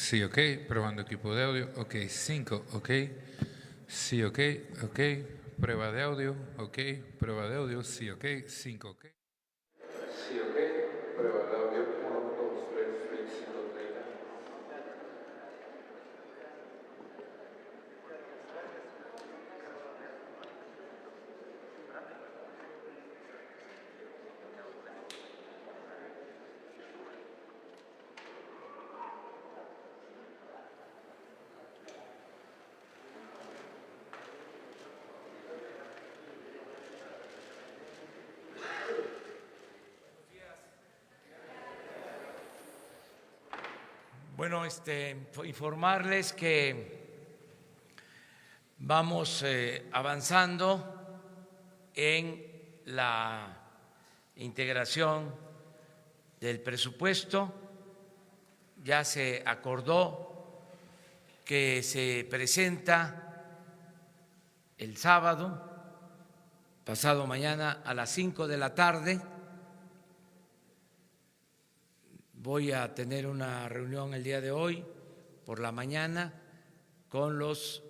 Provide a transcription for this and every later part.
Sí, ok. Probando equipo de audio. Ok, 5, ok. Sí, ok, ok. Prueba de audio, ok. Prueba de audio, sí, ok. 5, ok. Sí, ok. Prueba de audio, 1, 2, 3, 25, 30. Bueno, informarles que vamos avanzando en la integración del presupuesto. Ya se acordó que se presenta el sábado, pasado mañana a las 5 de la tarde. Voy a tener una reunión el día de hoy por la mañana con los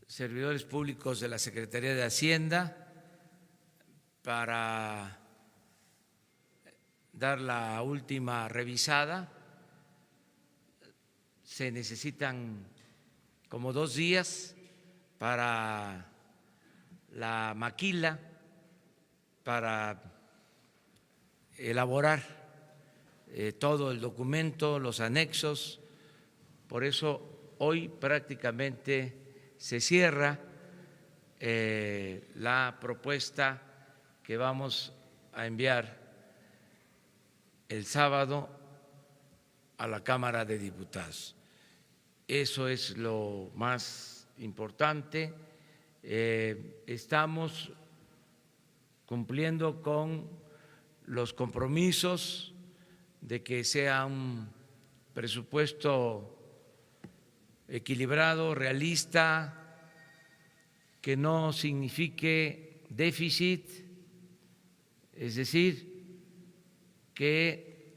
servidores públicos de la Secretaría de Hacienda para dar la última revisada. Se necesitan como 2 días para la maquila, para elaborar todo el documento, los anexos. Por eso hoy prácticamente se cierra la propuesta que vamos a enviar el sábado a la Cámara de Diputados. Eso es lo más importante. Estamos cumpliendo con los compromisos de que sea un presupuesto equilibrado, realista, que no signifique déficit, es decir, que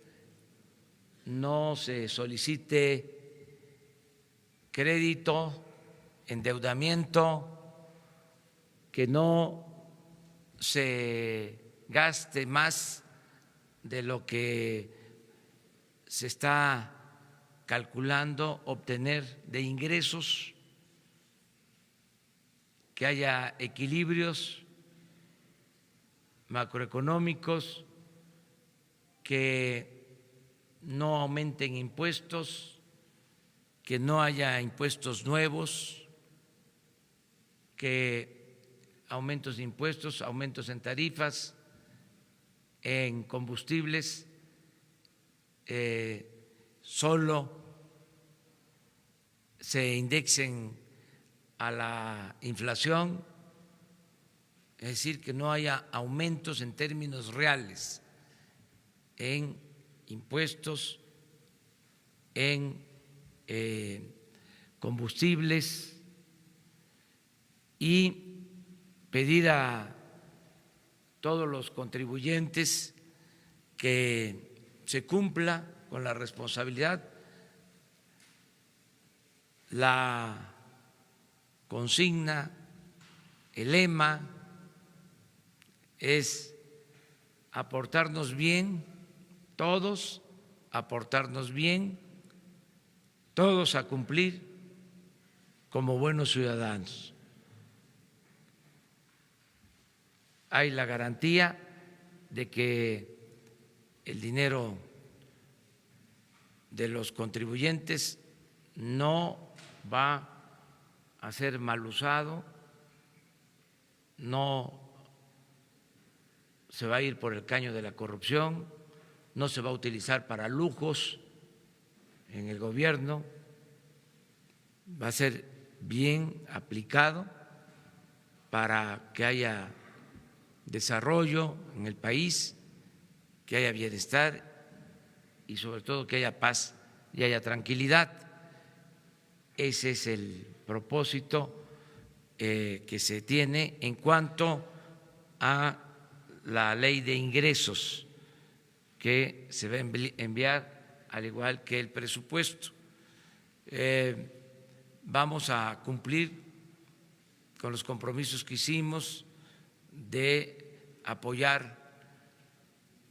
no se solicite crédito, endeudamiento, que no se gaste más de lo que se está calculando obtener de ingresos, que haya equilibrios macroeconómicos, que no aumenten impuestos, que no haya impuestos nuevos, que aumentos de impuestos, aumentos en tarifas, en combustibles, solo se indexen a la inflación, es decir, que no haya aumentos en términos reales en impuestos, en combustibles, y pedir a todos los contribuyentes que se cumpla con la responsabilidad. La consigna, el lema es aportarnos bien, todos aportarnos bien, todos a cumplir como buenos ciudadanos. Hay la garantía de que el dinero de los contribuyentes no va a ser mal usado, no se va a ir por el caño de la corrupción, no se va a utilizar para lujos en el gobierno, va a ser bien aplicado para que haya desarrollo en el país, que haya bienestar y sobre todo que haya paz y haya tranquilidad. Ese es el propósito que se tiene en cuanto a la ley de ingresos que se va a enviar, al igual que el presupuesto. Vamos a cumplir con los compromisos que hicimos de apoyar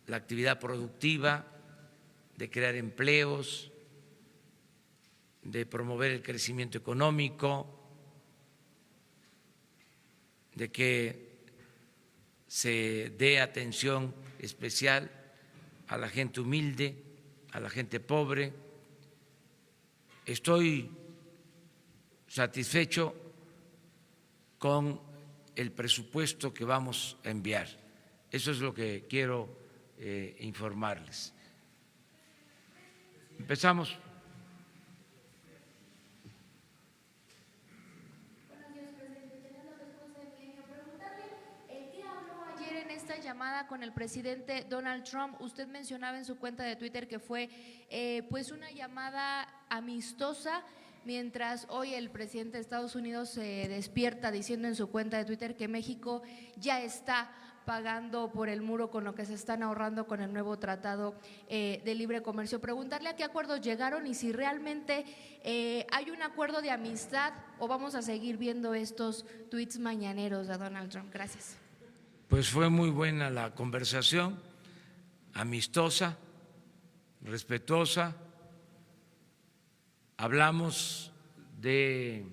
la actividad productiva, de crear empleos, de promover el crecimiento económico, de que se dé atención especial a la gente humilde, a la gente pobre. Estoy satisfecho con el presupuesto que vamos a enviar. Eso es lo que quiero informarles. Empezamos. Llamada con el presidente Donald Trump, usted mencionaba en su cuenta de Twitter que fue pues una llamada amistosa, mientras hoy el presidente de Estados Unidos se despierta diciendo en su cuenta de Twitter que México ya está pagando por el muro con lo que se están ahorrando con el nuevo tratado de libre comercio. Preguntarle a qué acuerdos llegaron y si realmente hay un acuerdo de amistad o vamos a seguir viendo estos tweets mañaneros de Donald Trump. Gracias. Pues fue muy buena la conversación, amistosa, respetuosa. Hablamos de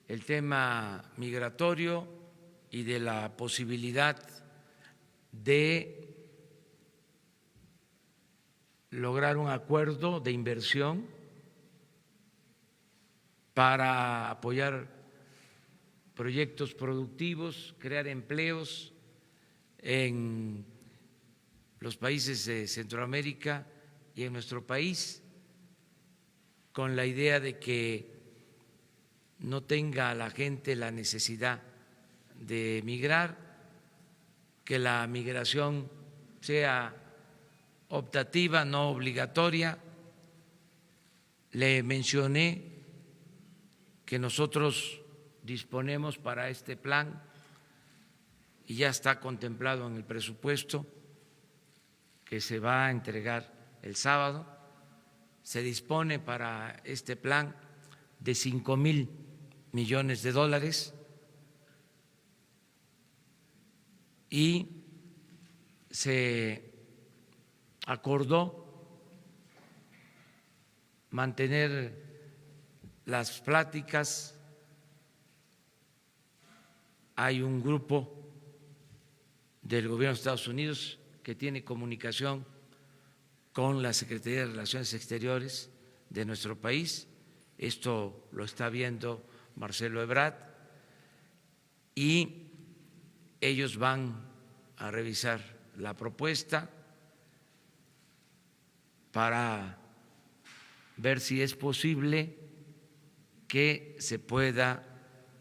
el tema migratorio y de la posibilidad de lograr un acuerdo de inversión para apoyar proyectos productivos, crear empleos en los países de Centroamérica y en nuestro país, con la idea de que no tenga la gente la necesidad de emigrar, que la migración sea optativa, no obligatoria. Le mencioné que nosotros disponemos para este plan y ya está contemplado en el presupuesto que se va a entregar el sábado. Se dispone para este plan de 5,000 millones de dólares y se acordó mantener las pláticas. Hay un grupo del gobierno de Estados Unidos que tiene comunicación con la Secretaría de Relaciones Exteriores de nuestro país. Esto lo está viendo Marcelo Ebrard y ellos van a revisar la propuesta para ver si es posible que se pueda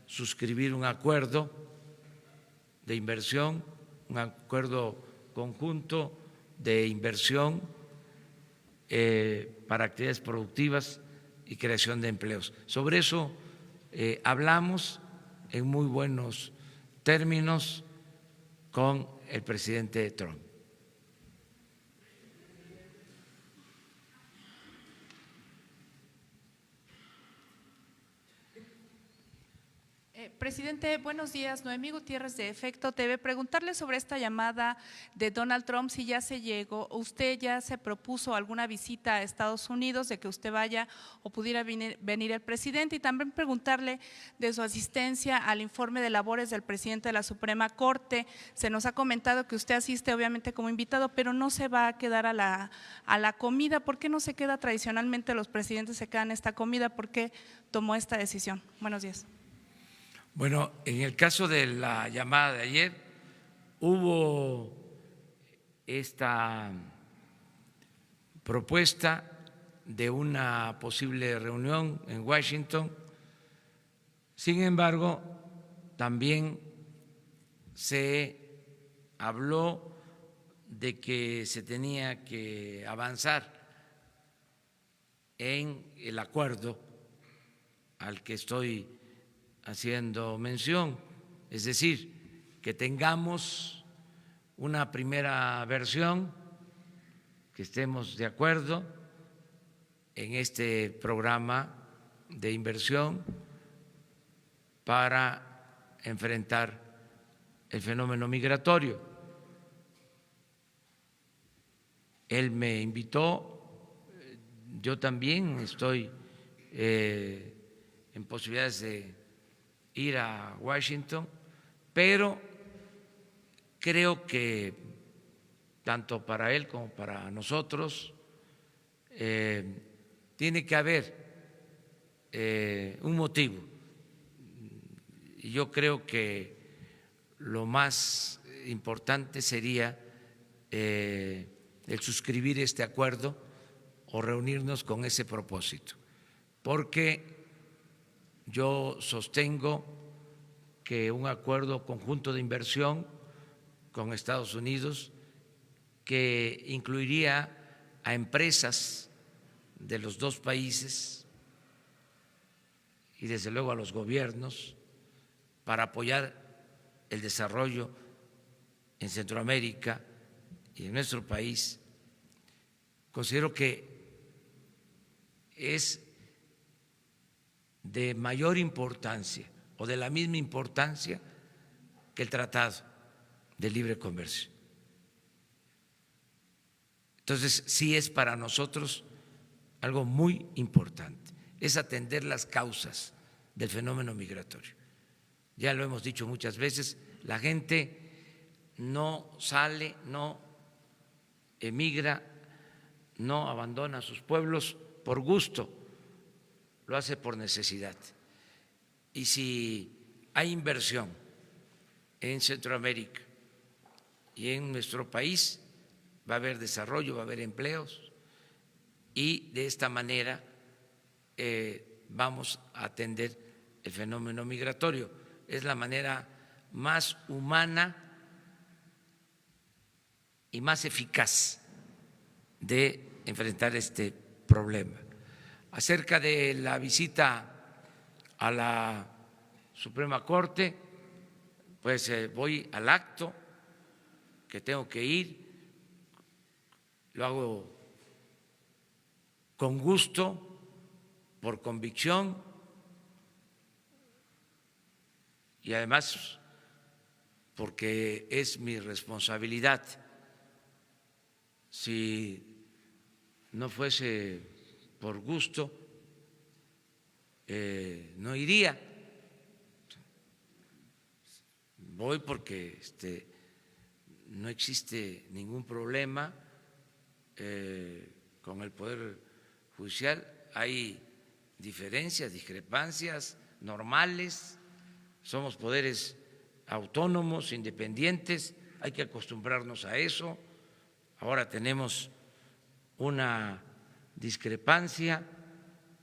suscribir un acuerdo de inversión, un acuerdo conjunto de inversión para actividades productivas y creación de empleos. Sobre eso hablamos en muy buenos términos con el presidente Trump. Presidente, buenos días. Noemí Gutiérrez de Efecto TV. Preguntarle sobre esta llamada de Donald Trump, si ya se llegó, usted ya se propuso alguna visita a Estados Unidos, de que usted vaya o pudiera venir el presidente, y también preguntarle de su asistencia al informe de labores del presidente de la Suprema Corte. Se nos ha comentado que usted asiste obviamente como invitado, pero no se va a quedar a la comida. ¿Por qué no se queda? Tradicionalmente los presidentes se quedan a esta comida. ¿Por qué tomó esta decisión? Buenos días. Bueno, en el caso de la llamada de ayer, hubo esta propuesta de una posible reunión en Washington. Sin embargo, también se habló de que se tenía que avanzar en el acuerdo al que estoy haciendo mención, es decir, que tengamos una primera versión, que estemos de acuerdo en este programa de inversión para enfrentar el fenómeno migratorio. Él me invitó, yo también estoy en posibilidades de ir a Washington, pero creo que tanto para él como para nosotros tiene que haber un motivo. Y yo creo que lo más importante sería el suscribir este acuerdo o reunirnos con ese propósito, porque yo sostengo que un acuerdo conjunto de inversión con Estados Unidos que incluiría a empresas de los dos países y desde luego a los gobiernos para apoyar el desarrollo en Centroamérica y en nuestro país, considero que es de mayor importancia o de la misma importancia que el Tratado de Libre Comercio. Entonces, sí es para nosotros algo muy importante, es atender las causas del fenómeno migratorio. Ya lo hemos dicho muchas veces, la gente no sale, no emigra, no abandona sus pueblos por gusto, lo hace por necesidad. Y si hay inversión en Centroamérica y en nuestro país, va a haber desarrollo, va a haber empleos y de esta manera vamos a atender el fenómeno migratorio. Es la manera más humana y más eficaz de enfrentar este problema. Acerca de la visita a la Suprema Corte, pues voy al acto que tengo que ir, lo hago con gusto, por convicción y además porque es mi responsabilidad. Si no fuese por gusto, no iría. Voy porque no existe ningún problema con el Poder Judicial. Hay diferencias, discrepancias normales, somos poderes autónomos, independientes, hay que acostumbrarnos a eso. Ahora tenemos una discrepancia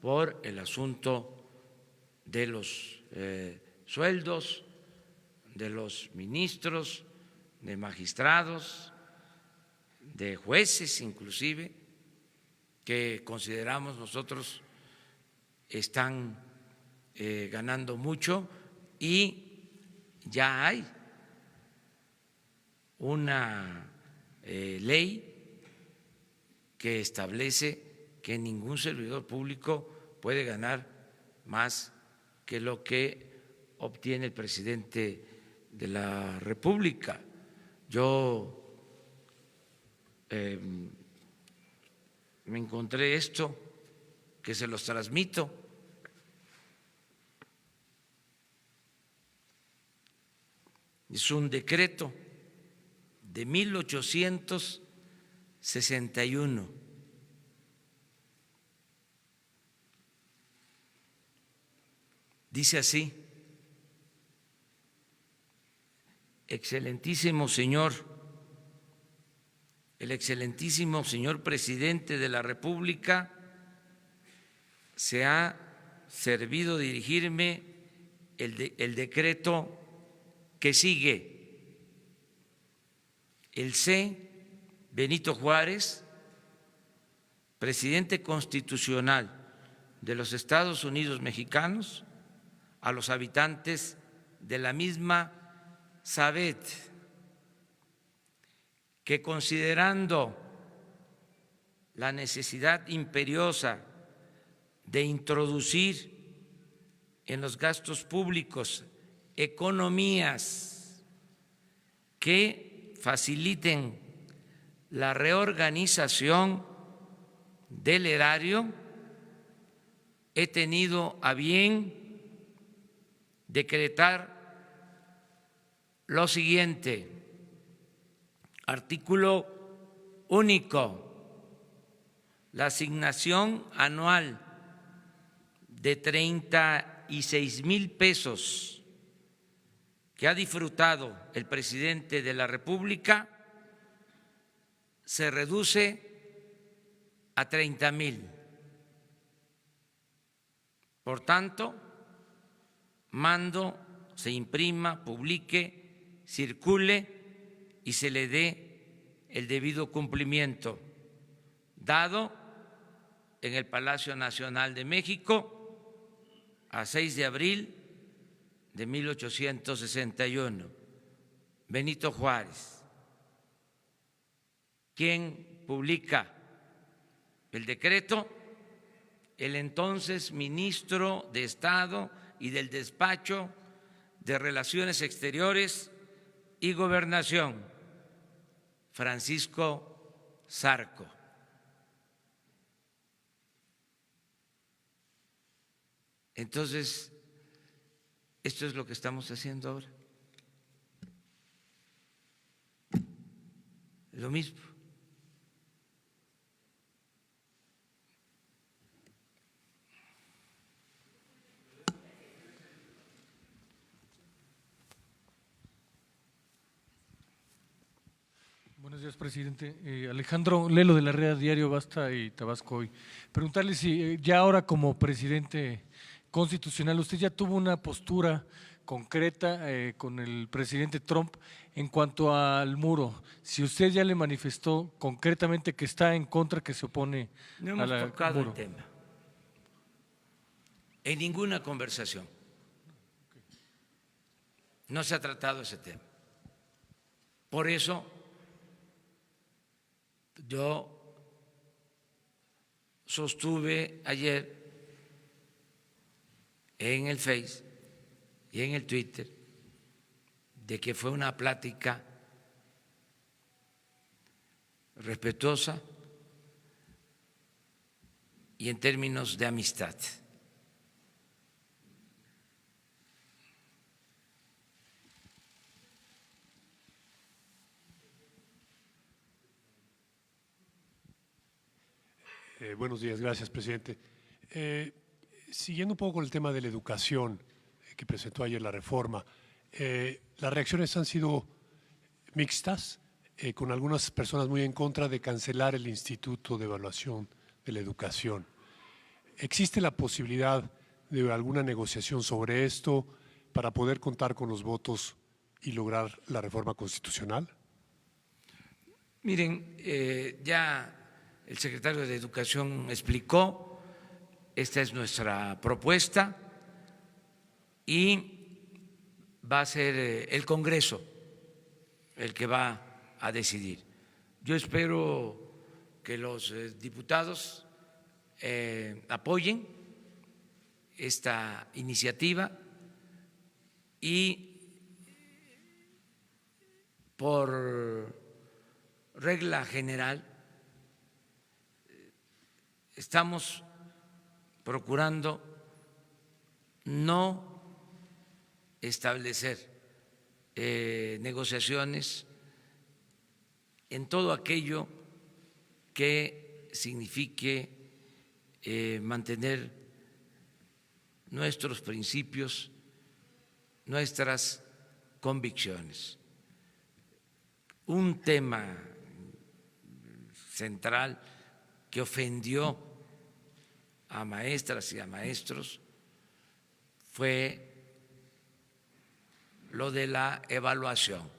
por el asunto de los sueldos de los ministros, de magistrados, de jueces inclusive, que consideramos nosotros están ganando mucho y ya hay una ley que establece que ningún servidor público puede ganar más que lo que obtiene el presidente de la República. Yo me encontré esto, que se los transmito. Es un decreto de 1861. Dice así: Excelentísimo señor, el excelentísimo señor presidente de la República se ha servido dirigirme el decreto que sigue. El C. Benito Juárez, presidente constitucional de los Estados Unidos mexicanos, a los habitantes de la misma sabed que, considerando la necesidad imperiosa de introducir en los gastos públicos economías que faciliten la reorganización del erario, he tenido a bien decretar lo siguiente: artículo único, la asignación anual de 36,000 pesos que ha disfrutado el presidente de la República se reduce a 30,000. Por tanto, mando se imprima, publique, circule y se le dé el debido cumplimiento, dado en el Palacio Nacional de México a 6 de abril de 1861, Benito Juárez. ¿Quién publica el decreto? El entonces ministro de Estado y del Despacho de Relaciones Exteriores y Gobernación, Francisco Zarco. Entonces, esto es lo que estamos haciendo ahora. Lo mismo. Buenos días, presidente. Alejandro Lelo, de la red Diario Basta y Tabasco Hoy. Preguntarle si ya ahora como presidente constitucional usted ya tuvo una postura concreta con el presidente Trump en cuanto al muro. Si usted ya le manifestó concretamente que está en contra, que se opone No a hemos la tocado muro. el tema en ninguna conversación. No se ha tratado ese tema. Por eso yo sostuve ayer en el Face y en el Twitter de que fue una plática respetuosa y en términos de amistad. Buenos días, gracias, presidente. Siguiendo un poco con el tema de la educación que presentó ayer la reforma, las reacciones han sido mixtas, con algunas personas muy en contra de cancelar el Instituto de Evaluación de la Educación. ¿Existe la posibilidad de alguna negociación sobre esto para poder contar con los votos y lograr la reforma constitucional? Miren, ya el secretario de Educación explicó, esta es nuestra propuesta y va a ser el Congreso el que va a decidir. Yo espero que los diputados apoyen esta iniciativa y por regla general estamos procurando no establecer negociaciones en todo aquello que signifique mantener nuestros principios, nuestras convicciones. Un tema central que ofendió a maestras y a maestros fue lo de la evaluación,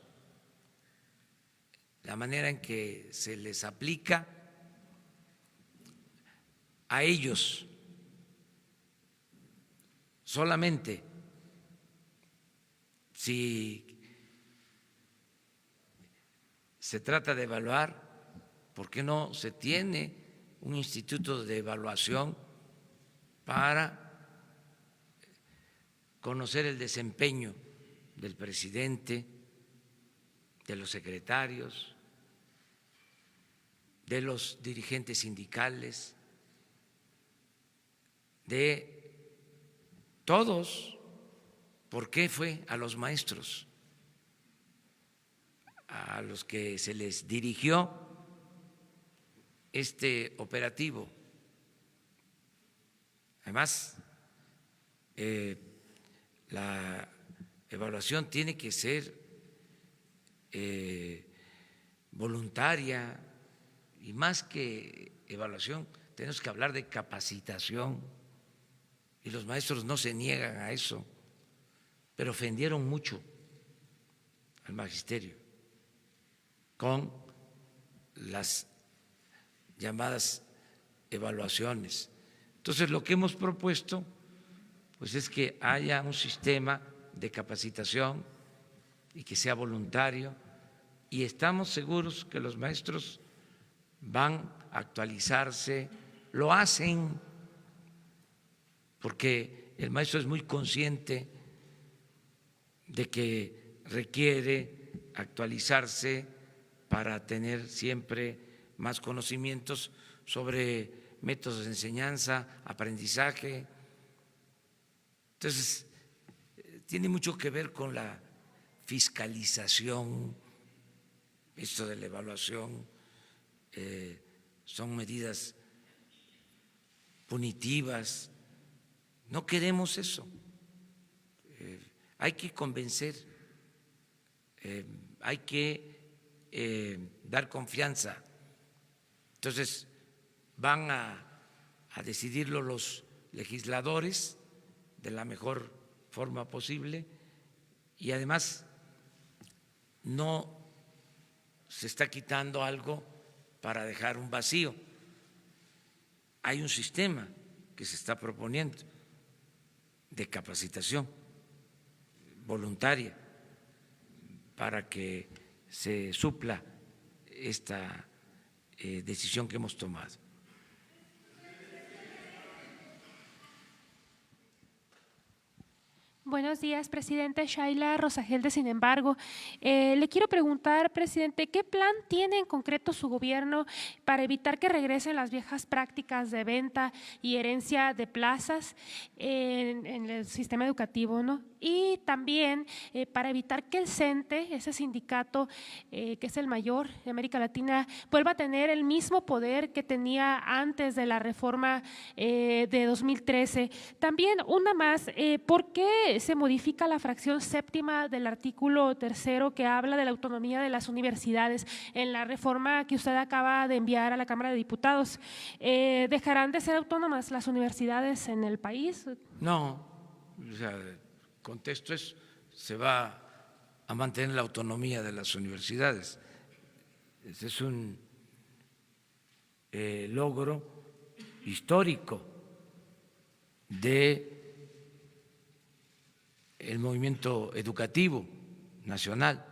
la manera en que se les aplica a ellos solamente si se trata de evaluar. ¿Por qué no se tiene un instituto de evaluación para conocer el desempeño del presidente, de los secretarios, de los dirigentes sindicales, de todos. ¿Por qué fue a los maestros a los que se les dirigió este operativo? Además, la evaluación tiene que ser voluntaria, y más que evaluación tenemos que hablar de capacitación, y los maestros no se niegan a eso, pero ofendieron mucho al magisterio con las llamadas evaluaciones. Entonces, lo que hemos propuesto pues es que haya un sistema de capacitación y que sea voluntario, y estamos seguros que los maestros van a actualizarse, lo hacen, porque el maestro es muy consciente de que requiere actualizarse para tener siempre más conocimientos sobre métodos de enseñanza, aprendizaje. Entonces, tiene mucho que ver con la fiscalización, esto de la evaluación, son medidas punitivas. No queremos eso. Hay que convencer, hay que dar confianza. Entonces, van a decidirlo los legisladores de la mejor forma posible, y además no se está quitando algo para dejar un vacío. Hay un sistema que se está proponiendo de capacitación voluntaria para que se supla esta decisión que hemos tomado. Buenos días, presidente. Shaila Rosagelde, sin embargo. Le quiero preguntar, presidente, ¿qué plan tiene en concreto su gobierno para evitar que regresen las viejas prácticas de venta y herencia de plazas en el sistema educativo, ¿no? Y también para evitar que el CENTE, ese sindicato que es el mayor de América Latina, vuelva a tener el mismo poder que tenía antes de la reforma de 2013. También una más, ¿por qué se modifica la fracción séptima del artículo 3º que habla de la autonomía de las universidades en la reforma que usted acaba de enviar a la Cámara de Diputados? ¿Dejarán de ser autónomas las universidades en el país? No, o sea, el contexto es, se va a mantener la autonomía de las universidades. Ese es un logro histórico de el movimiento educativo nacional.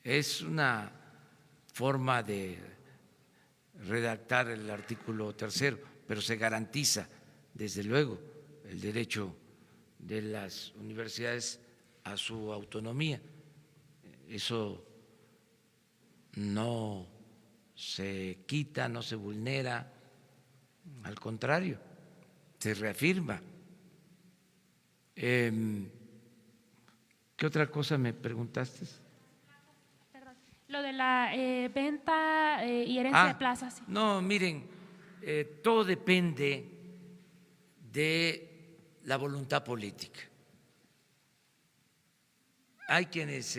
Es una forma de redactar el artículo 3º, pero se garantiza, desde luego, el derecho de las universidades a su autonomía. Eso no se quita, no se vulnera, al contrario, se reafirma. ¿Qué otra cosa me preguntaste? Perdón. Lo de la venta y herencia de plazas. Sí. No, miren, todo depende de la voluntad política. Hay quienes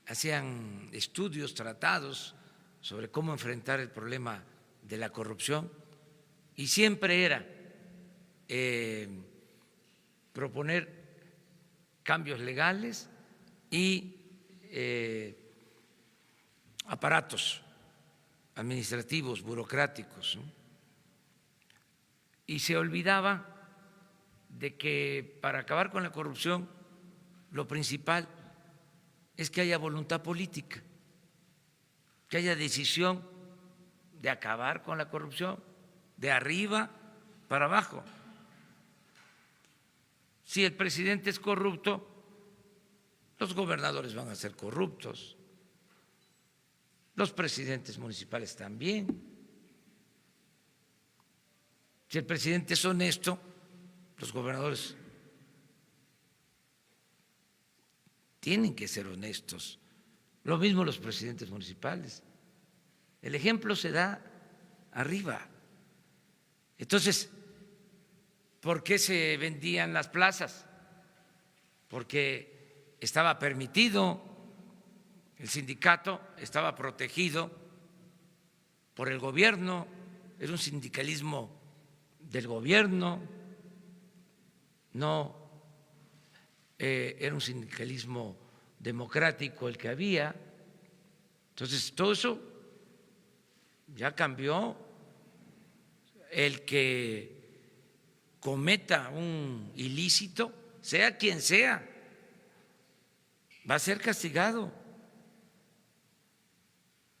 hacían estudios, tratados sobre cómo enfrentar el problema de la corrupción, y siempre era proponer cambios legales y aparatos administrativos, burocráticos, ¿no? Y se olvidaba de que para acabar con la corrupción lo principal es que haya voluntad política, que haya decisión de acabar con la corrupción. de arriba para abajo. Si el presidente es corrupto, los gobernadores van a ser corruptos, los presidentes municipales también. Si el presidente es honesto, los gobernadores tienen que ser honestos. Lo mismo los presidentes municipales. El ejemplo se da arriba. Entonces, ¿por qué se vendían las plazas? Porque estaba permitido, el sindicato estaba protegido por el gobierno, era un sindicalismo del gobierno, no era un sindicalismo democrático el que había. Entonces, todo eso ya cambió. El que cometa un ilícito, sea quien sea, va a ser castigado.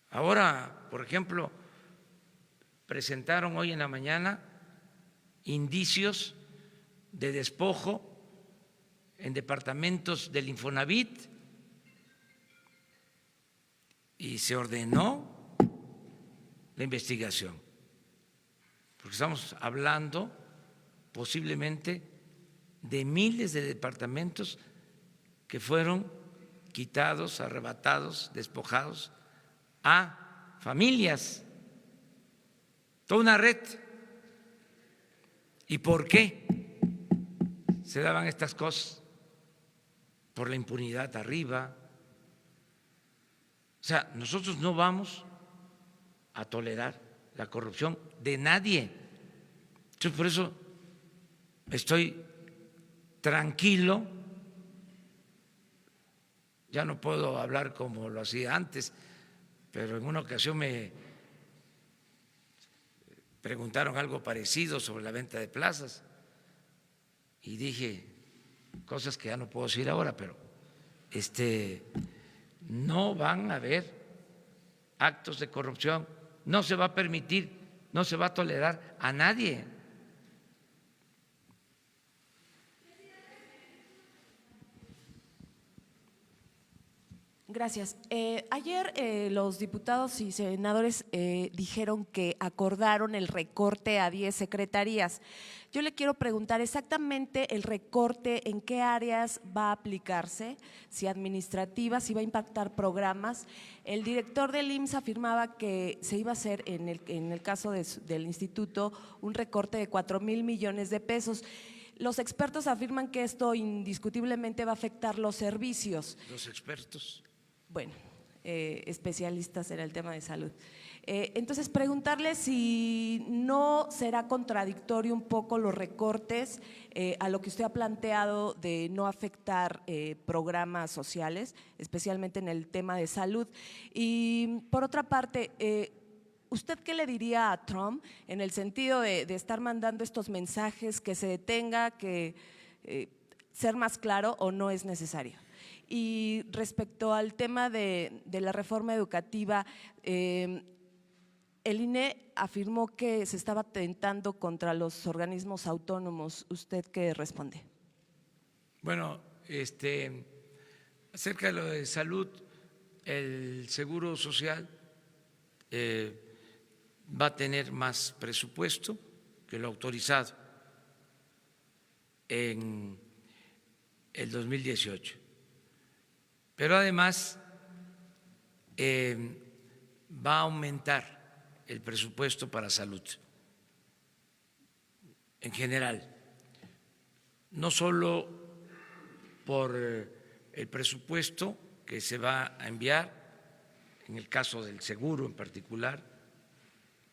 Ahora, por ejemplo, presentaron hoy en la mañana indicios de despojo en departamentos del Infonavit y se ordenó la investigación, porque estamos hablando posiblemente de miles de departamentos que fueron quitados, arrebatados, despojados a familias, toda una red. ¿Y por qué se daban estas cosas? Por la impunidad arriba. O sea, nosotros no vamos a tolerar la corrupción de nadie. Entonces, por eso estoy tranquilo. Ya no puedo hablar como lo hacía antes, pero en una ocasión me preguntaron algo parecido sobre la venta de plazas y dije cosas que ya no puedo decir ahora, pero no van a haber actos de corrupción, no se va a permitir, no se va a tolerar a nadie. Gracias. Ayer los diputados y senadores dijeron que acordaron el recorte a 10 secretarías. Yo le quiero preguntar exactamente el recorte, en qué áreas va a aplicarse, si administrativas, si va a impactar programas. El director del IMSS afirmaba que se iba a hacer en el caso del instituto un recorte de 4,000 millones de pesos. Los expertos afirman que esto indiscutiblemente va a afectar los servicios. Los expertos. Bueno, especialistas en el tema de salud. Entonces, preguntarle si no será contradictorio un poco los recortes a lo que usted ha planteado de no afectar programas sociales, especialmente en el tema de salud. Y por otra parte, ¿usted qué le diría a Trump en el sentido de estar mandando estos mensajes, que se detenga, que ser más claro o no es necesario? Y respecto al tema de la reforma educativa, el INE afirmó que se estaba atentando contra los organismos autónomos. ¿Usted qué responde? Bueno, acerca de lo de salud, el Seguro Social va a tener más presupuesto que lo autorizado en el 2018. Pero además va a aumentar el presupuesto para salud en general, no solo por el presupuesto que se va a enviar, en el caso del seguro en particular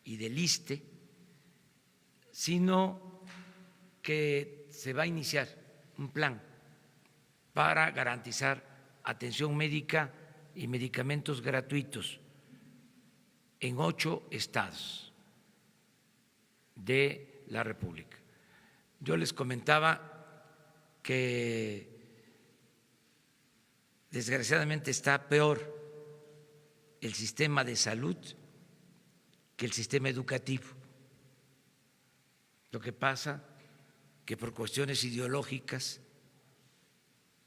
y del ISSSTE, sino que se va a iniciar un plan para garantizar atención médica y medicamentos gratuitos en 8 estados de la República. Yo les comentaba que desgraciadamente está peor el sistema de salud que el sistema educativo Lo que pasa que por cuestiones ideológicas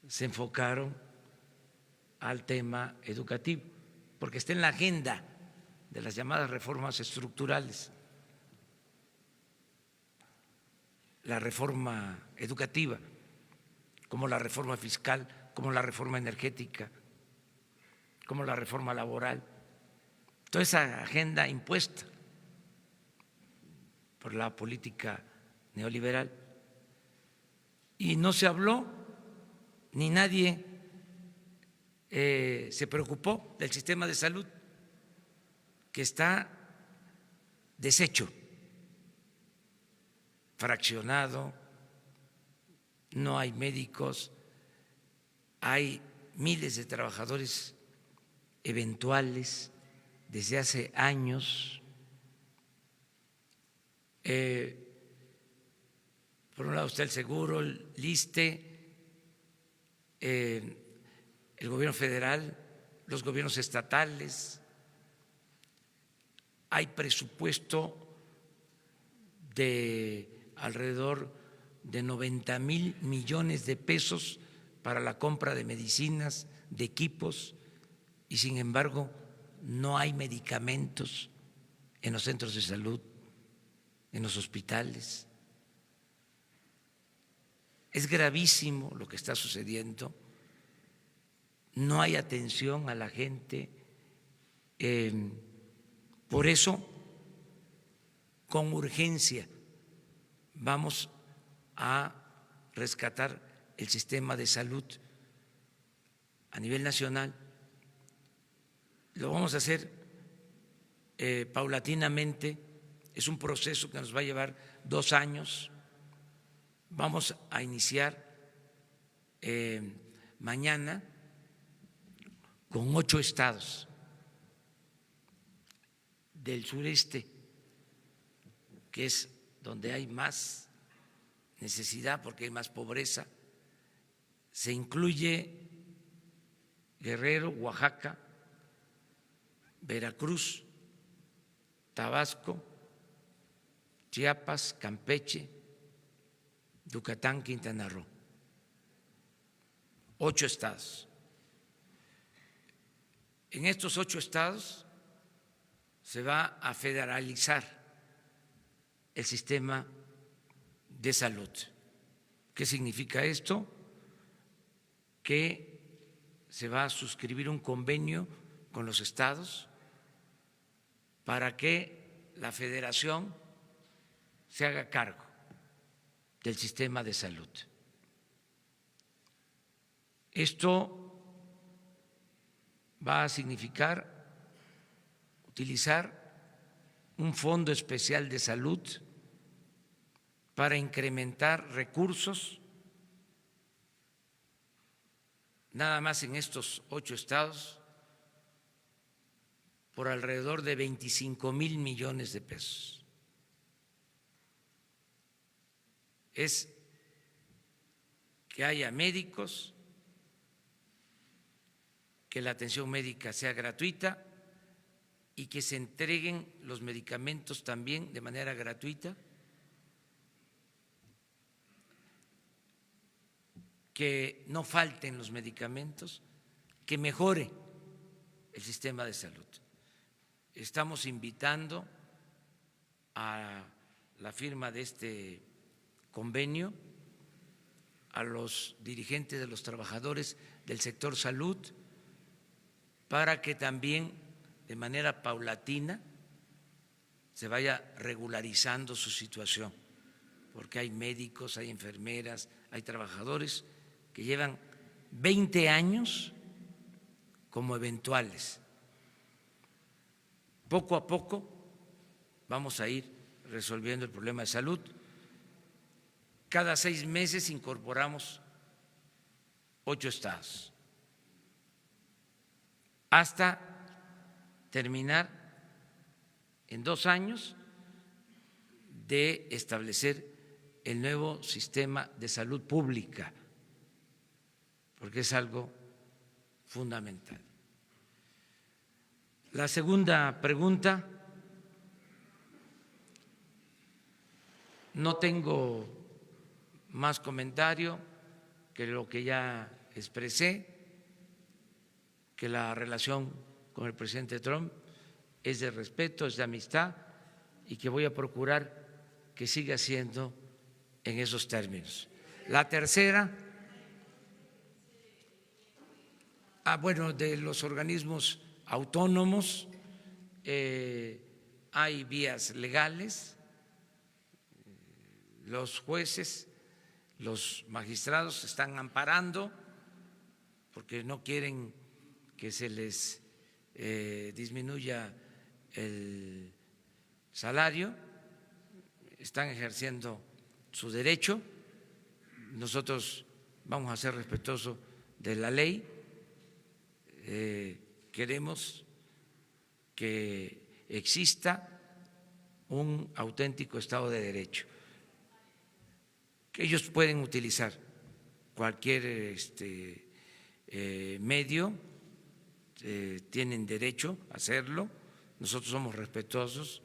se enfocaron al tema educativo, porque está en la agenda de las llamadas reformas estructurales, la reforma educativa, como la reforma fiscal, como la reforma energética, como la reforma laboral, toda esa agenda impuesta por la política neoliberal. Y no se habló, ni nadie se preocupó del sistema de salud, que está deshecho, fraccionado, no hay médicos, hay miles de trabajadores eventuales desde hace años. Por un lado está el seguro, el ISSSTE, el gobierno federal, los gobiernos estatales. Hay presupuesto de alrededor de 90,000 millones de pesos para la compra de medicinas, de equipos, y sin embargo no hay medicamentos en los centros de salud, en los hospitales. Es gravísimo lo que está sucediendo, no hay atención a la gente. Por eso, con urgencia, vamos a rescatar el sistema de salud a nivel nacional. Lo vamos a hacer paulatinamente, es un proceso que nos va a llevar 2 años. Vamos a iniciar mañana con 8 estados del sureste, que es donde hay más necesidad porque hay más pobreza. Se incluye Guerrero, Oaxaca, Veracruz, Tabasco, Chiapas, Campeche, Yucatán, Quintana Roo. 8 estados. En estos 8 estados se va a federalizar el sistema de salud. ¿Qué significa esto? Que se va a suscribir un convenio con los estados para que la federación se haga cargo del sistema de salud. Esto va a significar utilizar un fondo especial de salud para incrementar recursos nada más en estos 8 estados por alrededor de 25,000 millones de pesos. Es que haya médicos, que la atención médica sea gratuita y que se entreguen los medicamentos también de manera gratuita, que no falten los medicamentos, que mejore el sistema de salud. Estamos invitando a la firma de este convenio a los dirigentes de los trabajadores del sector salud para que también de manera paulatina se vaya regularizando su situación, porque hay médicos, hay enfermeras, hay trabajadores que llevan 20 años como eventuales. Poco a poco vamos a ir resolviendo el problema de salud. Cada 6 meses incorporamos 8 estados hasta terminar en 2 años de establecer el nuevo sistema de salud pública, porque es algo fundamental. La segunda pregunta, No tengo más comentario que lo que ya expresé, que la relación con el presidente Trump es de respeto, es de amistad y que voy a procurar que siga siendo en esos términos. La tercera, bueno, de los organismos autónomos hay vías legales, los jueces, los magistrados están amparando porque no quieren que se les disminuya el salario, están ejerciendo su derecho. Nosotros vamos a ser respetuosos de la ley, queremos que exista un auténtico Estado de Derecho, que ellos pueden utilizar cualquier medio, tienen derecho a hacerlo, nosotros somos respetuosos,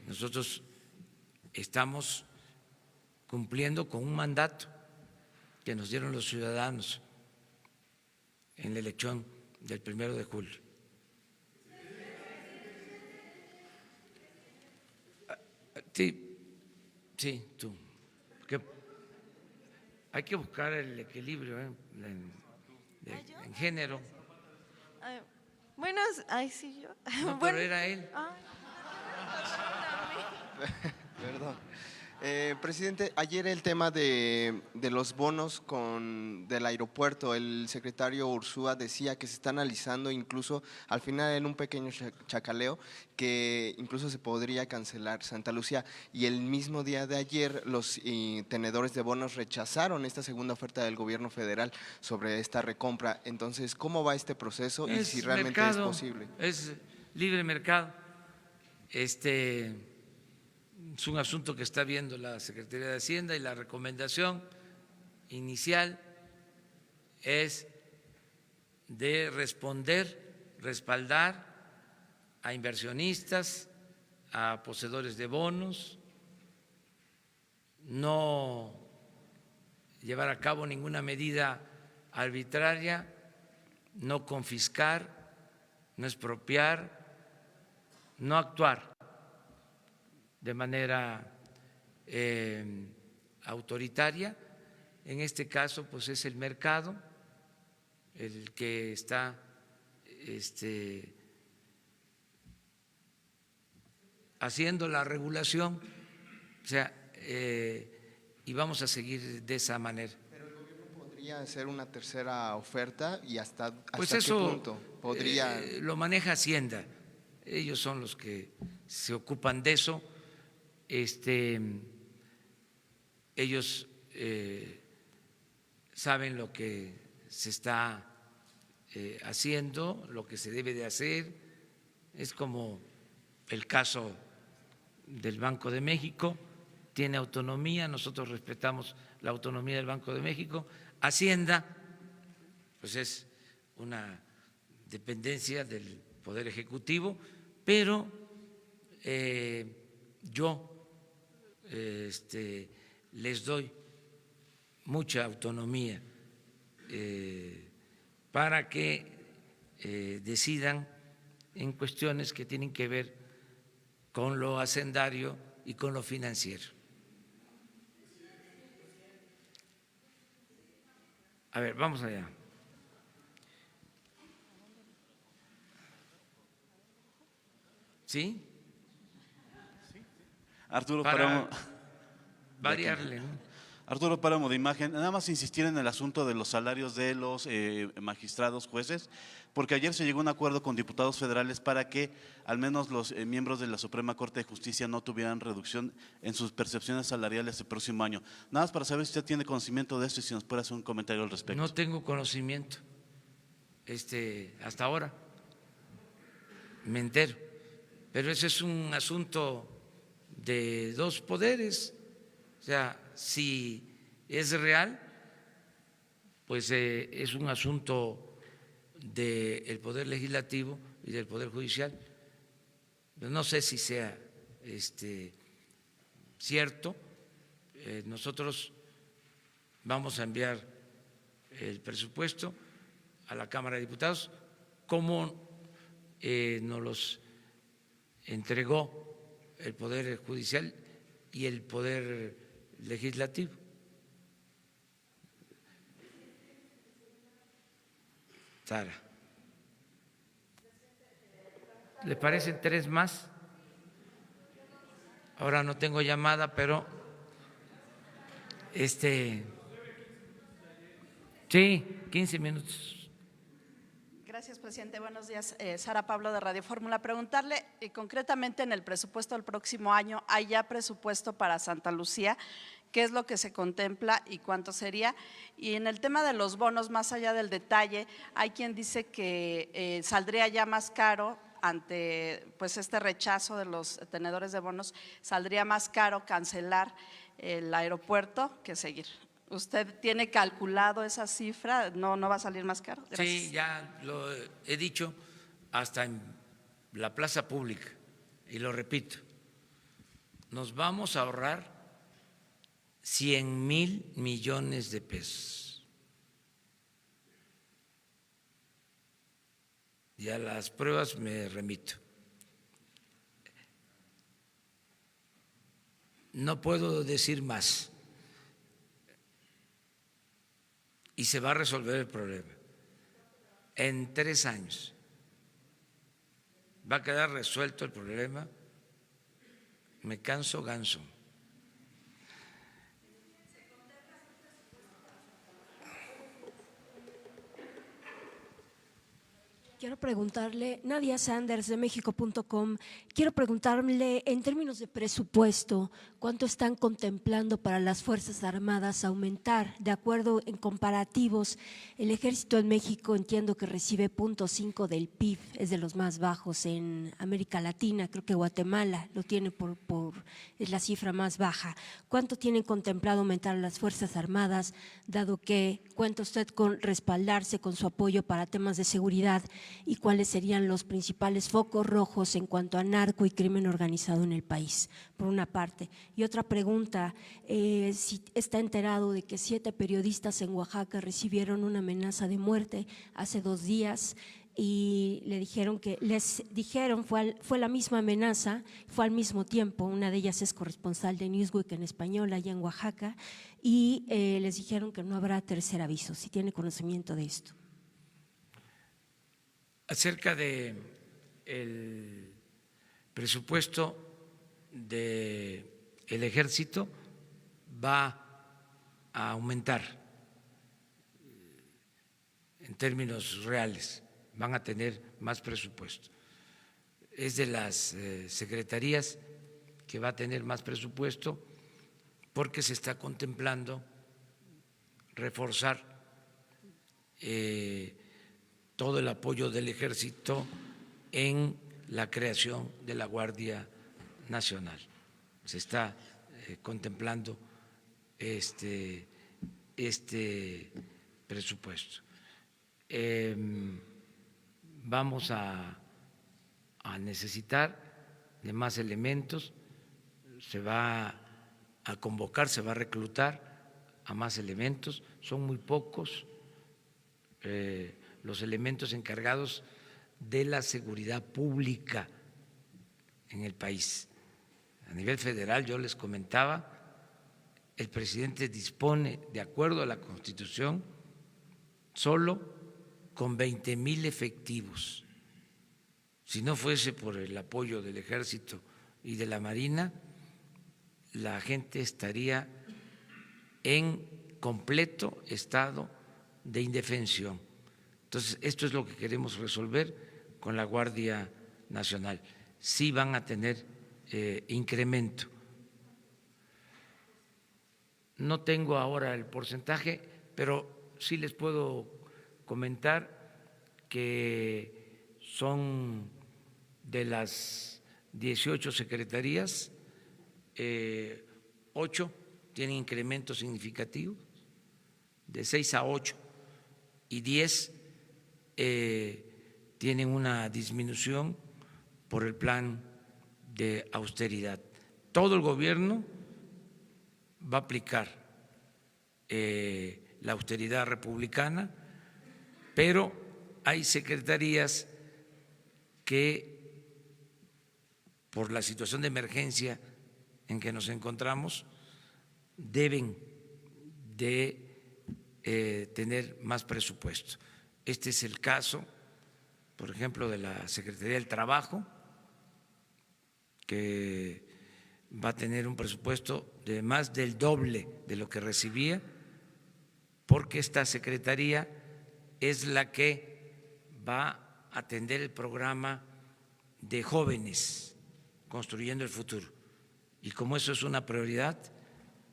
nosotros estamos cumpliendo con un mandato que nos dieron los ciudadanos en la elección del 1 de julio. Sí, tú. Porque hay que buscar el equilibrio en género. Buenos, ay, sí, yo. No, pero era él. Perdón. Presidente, ayer el tema de los bonos del aeropuerto, el secretario Ursúa decía que se está analizando, incluso al final en un pequeño chacaleo, que incluso se podría cancelar Santa Lucía, y el mismo día de ayer los tenedores de bonos rechazaron esta segunda oferta del gobierno federal sobre esta recompra. Entonces, ¿cómo va este proceso y si realmente es posible? Es libre mercado. Es un asunto que está viendo la Secretaría de Hacienda y la recomendación inicial es de respaldar a inversionistas, a poseedores de bonos, no llevar a cabo ninguna medida arbitraria, no confiscar, no expropiar, no actuar de manera autoritaria. En este caso, pues es el mercado el que está haciendo la regulación, o sea, y vamos a seguir de esa manera. Pero el gobierno podría hacer una tercera oferta y hasta pues qué eso punto podría. Lo maneja Hacienda, ellos son los que se ocupan de eso. Ellos saben lo que se está haciendo, lo que se debe de hacer. Es como el caso del Banco de México, tiene autonomía, nosotros respetamos la autonomía del Banco de México. Hacienda, pues es una dependencia del Poder Ejecutivo, pero yo les doy mucha autonomía para que decidan en cuestiones que tienen que ver con lo hacendario y con lo financiero. A ver, vamos allá. ¿Sí? Arturo Para Páramo, variarle, ¿no? Arturo Páramo de Imagen, nada más insistir en el asunto de los salarios de los magistrados, jueces, porque ayer se llegó a un acuerdo con diputados federales para que al menos los miembros de la Suprema Corte de Justicia no tuvieran reducción en sus percepciones salariales el próximo año. Nada más para saber si usted tiene conocimiento de esto y si nos puede hacer un comentario al respecto. No tengo conocimiento, hasta ahora me entero, pero ese es un asunto de dos poderes. O sea, si es real, pues es un asunto del Poder Legislativo y del Poder Judicial. No sé si sea cierto. Nosotros vamos a enviar el presupuesto a la Cámara de Diputados como nos los entregó el Poder Judicial y el Poder Legislativo. Sara, ¿le parecen 3 más? Ahora no tengo llamada, pero sí, 15 minutos. Gracias, presidente. Buenos días. Sara Pablo, de Radio Fórmula. Preguntarle concretamente en el presupuesto del próximo año, ¿hay ya presupuesto para Santa Lucía? ¿Qué es lo que se contempla y cuánto sería? Y en el tema de los bonos, más allá del detalle, hay quien dice que saldría ya más caro ante pues este rechazo de los tenedores de bonos, saldría más caro cancelar el aeropuerto que seguir. ¿Usted tiene calculado esa cifra? ¿No va a salir más caro? Gracias. Sí, ya lo he dicho hasta en la plaza pública y lo repito, nos vamos a ahorrar 100,000 millones de pesos. Y a las pruebas me remito. No puedo decir más. Y se va a resolver el problema. En 3 años va a quedar resuelto el problema. Me canso ganso. Quiero preguntarle, Nadia Sanders de México.com, quiero preguntarle en términos de presupuesto, ¿cuánto están contemplando para las Fuerzas Armadas aumentar? De acuerdo en comparativos, el Ejército en México entiendo que recibe 0.5 del PIB, es de los más bajos en América Latina, creo que Guatemala lo tiene es la cifra más baja. ¿Cuánto tienen contemplado aumentar las Fuerzas Armadas, dado que cuenta usted con respaldarse con su apoyo para temas de seguridad? ¿Y cuáles serían los principales focos rojos en cuanto a narco y crimen organizado en el país? Por una parte. Y otra pregunta, si está enterado de que 7 periodistas en Oaxaca recibieron una amenaza de muerte hace 2 días y les dijeron, fue la misma amenaza, fue al mismo tiempo, una de ellas es corresponsal de Newsweek en español allá en Oaxaca, y les dijeron que no habrá tercer aviso, si tiene conocimiento de esto. Acerca de el presupuesto del Ejército, va a aumentar en términos reales, van a tener más presupuesto. Es de las secretarías que va a tener más presupuesto porque se está contemplando reforzar todo el apoyo del Ejército en la creación de la Guardia Nacional. Se está contemplando este presupuesto. Vamos a necesitar de más elementos, se va a convocar, se va a reclutar a más elementos, son muy pocos los elementos encargados de la seguridad pública en el país. A nivel federal, yo les comentaba, el presidente dispone, de acuerdo a la Constitución, solo con 20,000 efectivos. Si no fuese por el apoyo del Ejército y de la Marina, la gente estaría en completo estado de indefensión. Entonces, esto es lo que queremos resolver con la Guardia Nacional. Sí van a tener incremento. No tengo ahora el porcentaje, pero sí les puedo comentar que son de las 18 secretarías, 8 tienen incrementos significativos, de 6 a 8, y 10 tienen una disminución por el plan de austeridad. Todo el gobierno va a aplicar la austeridad republicana, pero hay secretarías que por la situación de emergencia en que nos encontramos deben de tener más presupuesto. Este es el caso, por ejemplo, de la Secretaría del Trabajo, que va a tener un presupuesto de más del doble de lo que recibía, porque esta secretaría es la que va a atender el programa de jóvenes construyendo el futuro. Y como eso es una prioridad,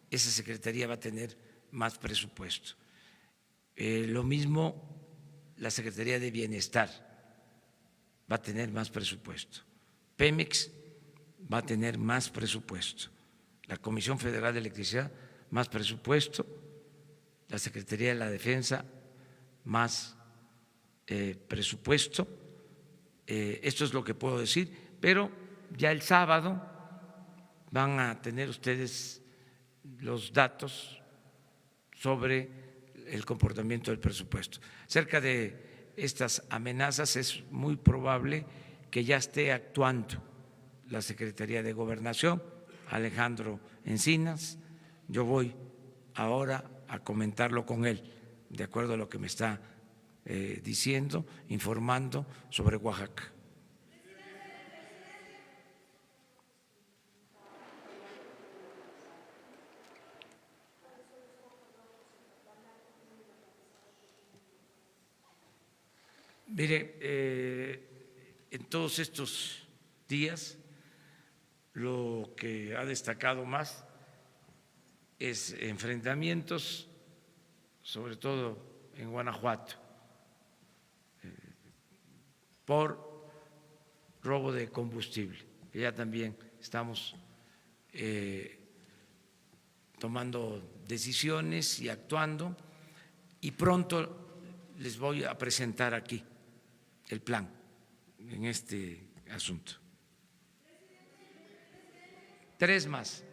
esa secretaría va a tener más presupuesto. Lo mismo la Secretaría de Bienestar va a tener más presupuesto. Pemex va a tener más presupuesto. La Comisión Federal de Electricidad, más presupuesto. La Secretaría de la Defensa, más presupuesto. Esto es lo que puedo decir, pero ya el sábado van a tener ustedes los datos sobre el comportamiento del presupuesto. Cerca de estas amenazas es muy probable que ya esté actuando la Secretaría de Gobernación, Alejandro Encinas. Yo voy ahora a comentarlo con él, de acuerdo a lo que me está diciendo, informando sobre Oaxaca. Mire, en todos estos días lo que ha destacado más es enfrentamientos, sobre todo en Guanajuato, por robo de combustible, que ya también estamos tomando decisiones y actuando, y pronto les voy a presentar aquí el plan en este asunto. 3 más.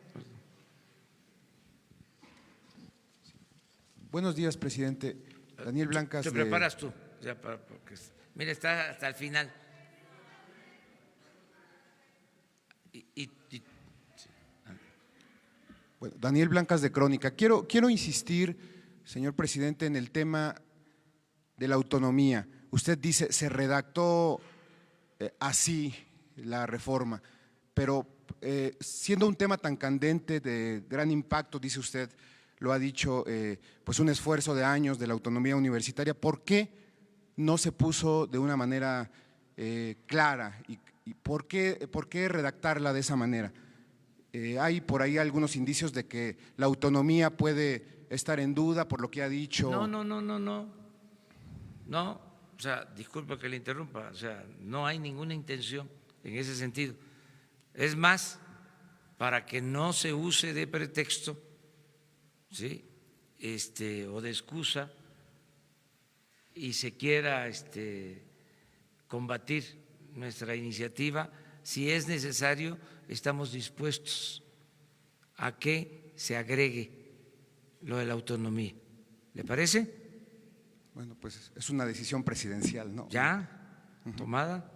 Buenos días, presidente. Daniel Blancas. Te preparas tú, ya porque, mira, está hasta el final. Bueno, Daniel Blancas de Crónica. Quiero insistir, señor presidente, en el tema de la autonomía. Usted dice, se redactó así la reforma, pero siendo un tema tan candente, de gran impacto, dice usted, lo ha dicho, pues un esfuerzo de años de la autonomía universitaria, ¿por qué no se puso de una manera clara y por qué redactarla de esa manera? Hay por ahí algunos indicios de que la autonomía puede estar en duda por lo que ha dicho. No, o sea, disculpa que le interrumpa, o sea, no hay ninguna intención en ese sentido. Es más, para que no se use de pretexto, ¿sí? O de excusa y se quiera combatir nuestra iniciativa, si es necesario, estamos dispuestos a que se agregue lo de la autonomía. ¿Le parece? Bueno, pues es una decisión presidencial, ¿no? ¿Ya? ¿Tomada?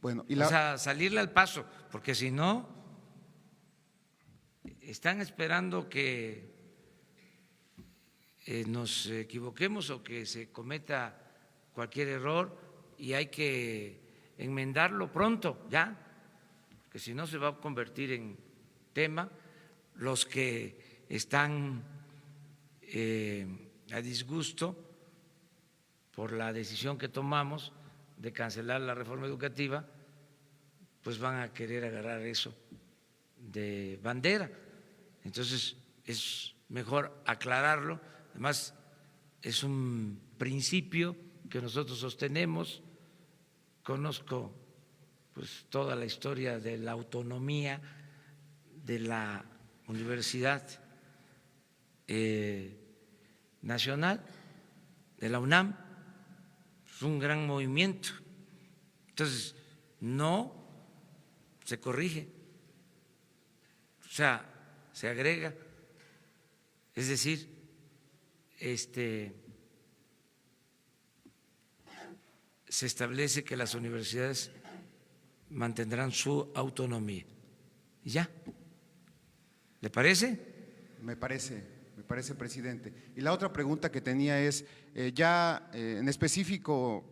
Bueno, o sea, salirle al paso, porque si no, están esperando que nos equivoquemos o que se cometa cualquier error y hay que enmendarlo pronto, ya, que si no se va a convertir en tema. Los que están a disgusto por la decisión que tomamos de cancelar la reforma educativa, pues van a querer agarrar eso de bandera. Entonces es mejor aclararlo. Además, es un principio que nosotros sostenemos. Conozco pues toda la historia de la autonomía de la Universidad Nacional, de la UNAM. Es un gran movimiento. Entonces, no se corrige. O sea, se agrega, es decir, se establece que las universidades mantendrán su autonomía. ¿Y ya? ¿Le parece? Me parece, presidente. Y la otra pregunta que tenía es, en específico,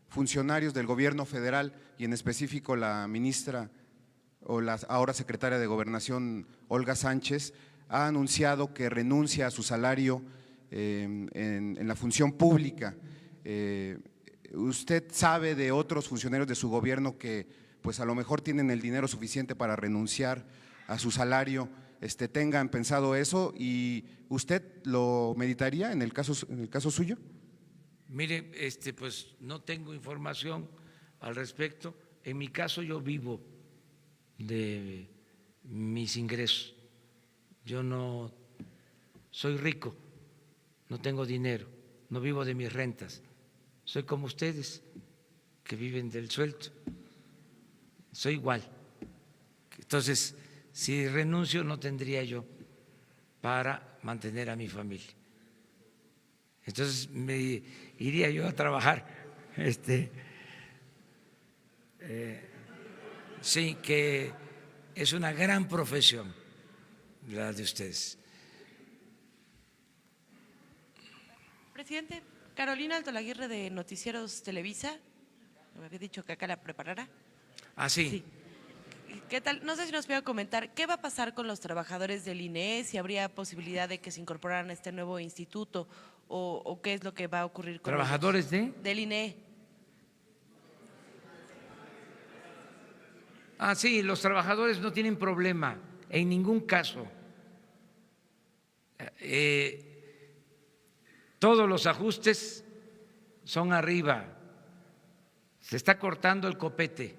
funcionarios del gobierno federal y en específico la ministra o la ahora secretaria de Gobernación, Olga Sánchez, ha anunciado que renuncia a su salario en la función pública. ¿Usted sabe de otros funcionarios de su gobierno que pues a lo mejor tienen el dinero suficiente para renunciar a su salario, tengan pensado eso, y usted lo meditaría en el caso suyo? Mire, pues no tengo información al respecto. En mi caso yo vivo de mis ingresos. Yo no soy rico, no tengo dinero, no vivo de mis rentas. Soy como ustedes que viven del sueldo. Soy igual. Entonces, si renuncio no tendría yo para mantener a mi familia. Entonces me iría yo a trabajar. Sí, que es una gran profesión la de ustedes. Presidente, Carolina Altolaguirre de Noticieros Televisa, me había dicho que acá la preparara. Ah, sí. ¿Qué tal? No sé si nos puede comentar qué va a pasar con los trabajadores del INE, si habría posibilidad de que se incorporaran a este nuevo instituto o qué es lo que va a ocurrir con ¿Trabajadores del INE? Ah, sí, los trabajadores no tienen problema en ningún caso. Todos los ajustes son arriba. Se está cortando el copete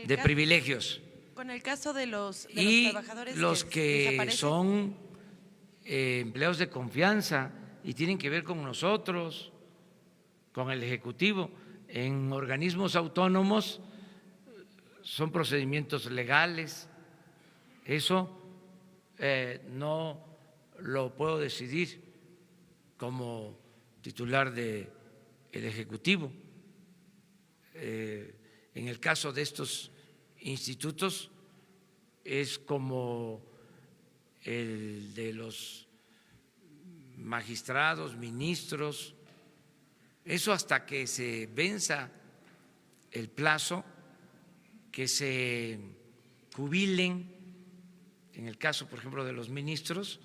de privilegios. Con el caso de los trabajadores los que son empleados de confianza y tienen que ver con nosotros, con el Ejecutivo, en organismos autónomos son procedimientos legales. Eso no lo puedo decidir como titular del Ejecutivo. En el caso de estos institutos es como el de los magistrados, ministros, eso hasta que se venza el plazo, que se jubilen, en el caso, por ejemplo, de los ministros,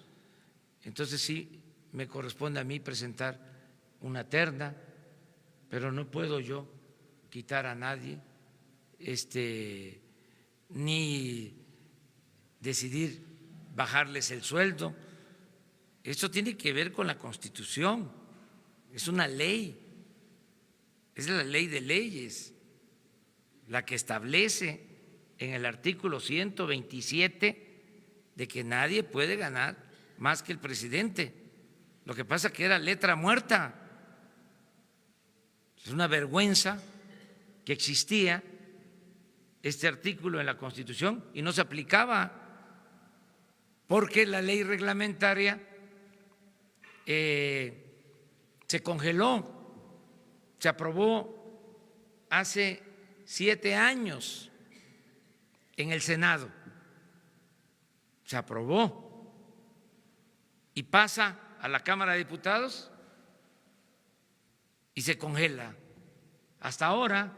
entonces sí me corresponde a mí presentar una terna, pero no puedo yo quitar a nadie, ni decidir bajarles el sueldo. Esto tiene que ver con la Constitución, es una ley, es la ley de leyes, la que establece en el artículo 127 de que nadie puede ganar más que el presidente. Lo que pasa es que era letra muerta. Es una vergüenza que existía este artículo en la Constitución y no se aplicaba porque la ley reglamentaria se congeló, se aprobó hace 7 años en el Senado, se aprobó y pasa a la Cámara de Diputados y se congela hasta ahora.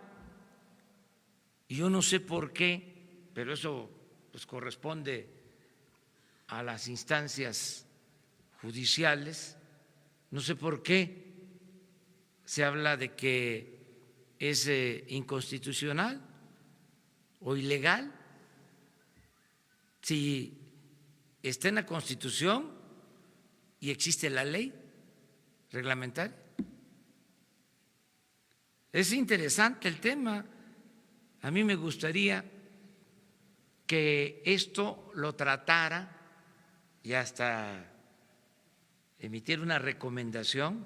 Y yo no sé por qué, pero eso pues corresponde a las instancias judiciales, no sé por qué se habla de que es inconstitucional o ilegal, si está en la Constitución y existe la ley reglamentaria. Es interesante el tema. A mí me gustaría que esto lo tratara y hasta emitir una recomendación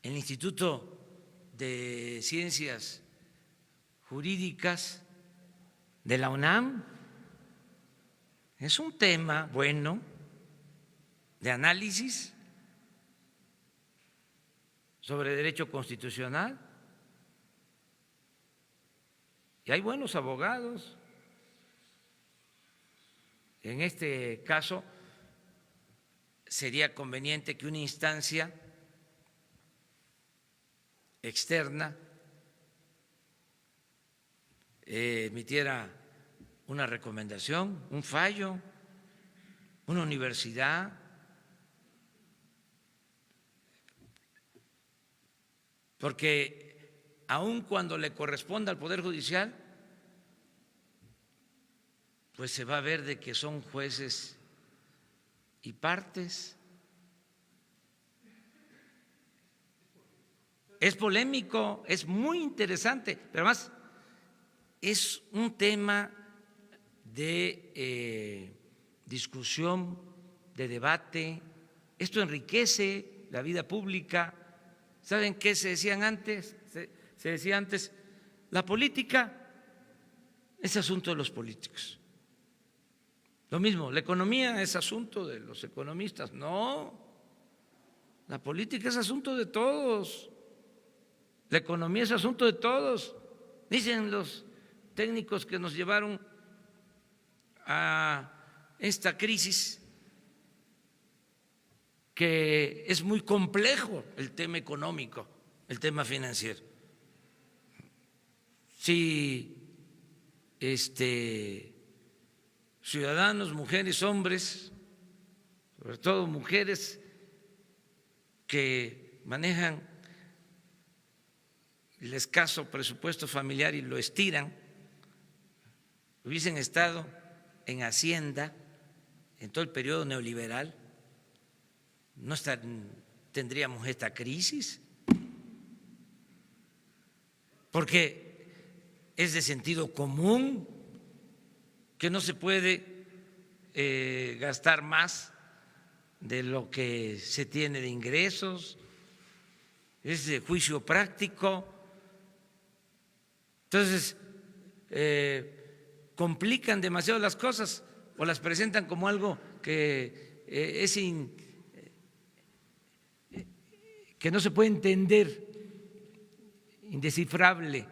el Instituto de Ciencias Jurídicas de la UNAM, Es un tema bueno de análisis sobre derecho constitucional y hay buenos abogados. En este caso sería conveniente que una instancia externa emitiera una recomendación, un fallo, una universidad, porque aun cuando le corresponda al Poder Judicial, pues se va a ver de que son jueces y partes. Es polémico, es muy interesante, pero además es un tema de discusión, de debate. Esto enriquece la vida pública. ¿Saben qué se decían antes? Se decía antes, la política es asunto de los políticos. Lo mismo, la economía es asunto de los economistas. No, la política es asunto de todos. La economía es asunto de todos. Dicen los técnicos que nos llevaron a esta crisis que es muy complejo el tema económico, el tema financiero. Si ciudadanos, mujeres, hombres, sobre todo mujeres que manejan el escaso presupuesto familiar y lo estiran, hubiesen estado en Hacienda en todo el periodo neoliberal, no tendríamos esta crisis, porque es de sentido común que no se puede gastar más de lo que se tiene de ingresos, es de juicio práctico. Entonces, complican demasiado las cosas o las presentan como algo que que no se puede entender, indescifrable.